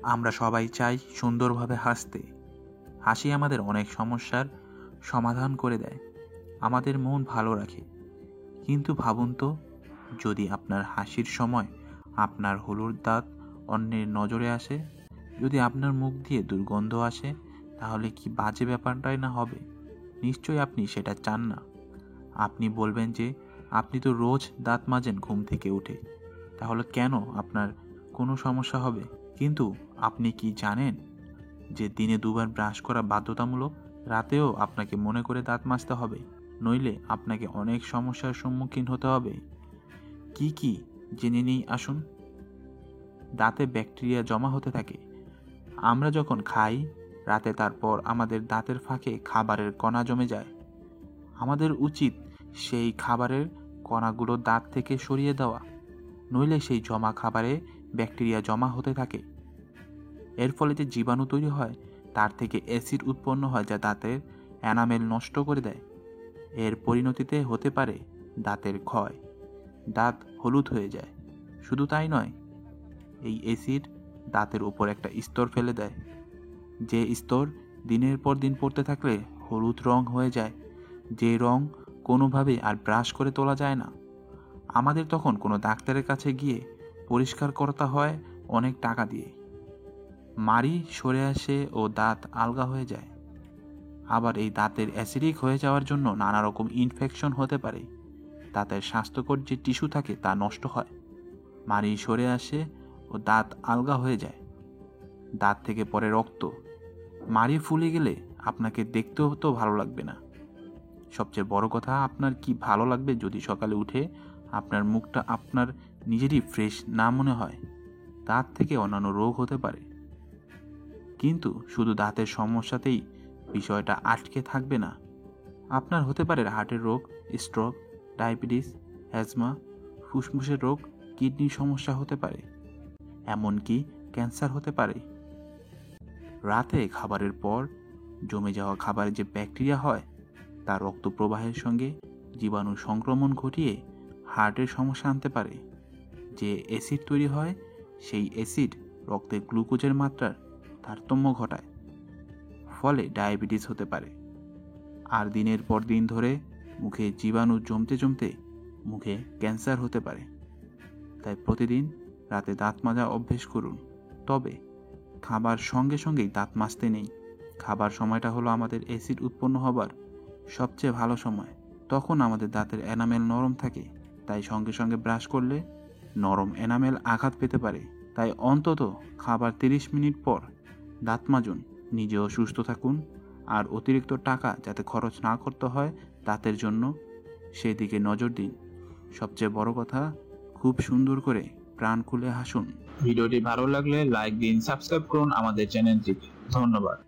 আমরা সবাই চাই সুন্দরভাবে হাসতে। হাসি আমাদের অনেক সমস্যার সমাধান করে দেয়, আমাদের মন ভালো রাখে। কিন্তু ভাবুন তো, যদি আপনার হাসির সময় আপনার হলুদ দাঁত অন্যের নজরে আসে, যদি আপনার মুখ দিয়ে দুর্গন্ধ আসে, তাহলে কি বাজে ব্যাপারটাই না হবে? নিশ্চয়ই আপনি সেটা চান না। আপনি বলবেন যে আপনি তো রোজ দাঁত মাজেন ঘুম থেকে উঠে, তাহলে কেন আপনার কোনো সমস্যা হবে? কিন্তু আপনি কি জানেন যে দিনে দুবার ব্রাশ করা বাধ্যতামূলক? রাতেও আপনাকে মনে করে দাঁত মাজতে হবে, নইলে আপনাকে অনেক সমস্যার সম্মুখীন হতে হবে। কি কি জেনে নিই আসুন। দাঁতে ব্যাকটেরিয়া জমা হতে থাকে। আমরা যখন খাই রাতে, তারপর আমাদের দাঁতের ফাঁকে খাবারের কণা জমে যায়। আমাদের উচিত সেই খাবারের কণাগুলো দাঁত থেকে সরিয়ে দেওয়া, নইলে সেই জমা খাবারে ব্যাকটেরিয়া জমা হতে থাকে। এর ফলে যে জীবাণু তৈরি হয়, তার থেকে অ্যাসিড উৎপন্ন হয়, যা দাঁতের এনামেল নষ্ট করে দেয়। এর পরিণতিতে হতে পারে দাঁতের ক্ষয়, দাঁত হলুদ হয়ে যায়। শুধু তাই নয়, এই অ্যাসিড দাঁতের উপর একটা স্তর ফেলে দেয়, যে স্তর দিনের পর দিন পড়তে থাকলে হলুদ রং হয়ে যায়, যে রং কোনোভাবেই আর ব্রাশ করে তোলা যায় না। আমাদের তখন কোনো ডাক্তারের কাছে গিয়ে পরিষ্কার করতে হয় অনেক টাকা দিয়ে। মাড়ি সরে আসে ও দাঁত আলগা হয়ে যায়। আবার এই দাঁতের অ্যাসিডিক হয়ে যাওয়ার জন্য নানা রকম ইনফেকশন হতে পারে। দাঁতের স্বাস্থ্যকর যে টিস্যু থাকে তা নষ্ট হয়, মাড়ি সরে আসে ও দাঁত আলগা হয়ে যায়। দাঁত থেকে পড়ে রক্ত। মাড়ি ফুলে গেলে আপনাকে দেখতেও তো ভালো লাগবে না। সবচেয়ে বড় কথা, আপনার কি ভালো লাগবে যদি সকালে উঠে আপনার মুখটা আপনার নিজেরই ফ্রেশ না মনে হয়? দাঁত থেকে অন্যান্য রোগ হতে পারে। কিন্তু শুধু দাঁতের সমস্যাতেই বিষয়টা আটকে থাকবে না। আপনার হতে পারে হার্টের রোগ, স্ট্রোক, ডায়াবেটিস, অ্যাজমা, ফুসফুসের রোগ, কিডনির সমস্যা হতে পারে, এমনকি ক্যান্সার হতে পারে। রাতে খাবারের পর জমে যাওয়া খাবারে যে ব্যাকটেরিয়া হয়, তা রক্ত প্রবাহের সঙ্গে জীবাণু সংক্রমণ ঘটিয়ে হার্টের সমস্যা আনতে পারে। যে অ্যাসিড তৈরি হয়, সেই অ্যাসিড রক্তে গ্লুকোজের মাত্রার তারতম্য ঘটায়, ফলে ডায়াবেটিস হতে পারে। আর দিনের পর দিন ধরে মুখে জীবাণু জমতে জমতে মুখে ক্যান্সার হতে পারে। তাই প্রতিদিন রাতে দাঁত মাজা অভ্যেস করুন। তবে খাবার সঙ্গে সঙ্গেই দাঁত মাজতে নেই। খাবার সময়টা হলো আমাদের অ্যাসিড উৎপন্ন হবার সবচেয়ে ভালো সময়। তখন আমাদের দাঁতের এনামেল নরম থাকে, তাই সঙ্গে সঙ্গে ব্রাশ করলে নরম এনামেল আঘাত পেতে পারে। তাই অন্তত খাবার 30 মিনিট পর দাঁত মাজুন। নিজেও সুস্থ থাকুন, আর অতিরিক্ত টাকা যাতে খরচ না করতে হয় দাঁতের জন্য, সেদিকে নজর দিন। সবচেয়ে বড় কথা, খুব সুন্দর করে প্রাণ খুলে হাসুন। ভিডিওটি ভালো লাগলে লাইক দিন, সাবস্ক্রাইব করুন আমাদের চ্যানেলটিকে। ধন্যবাদ।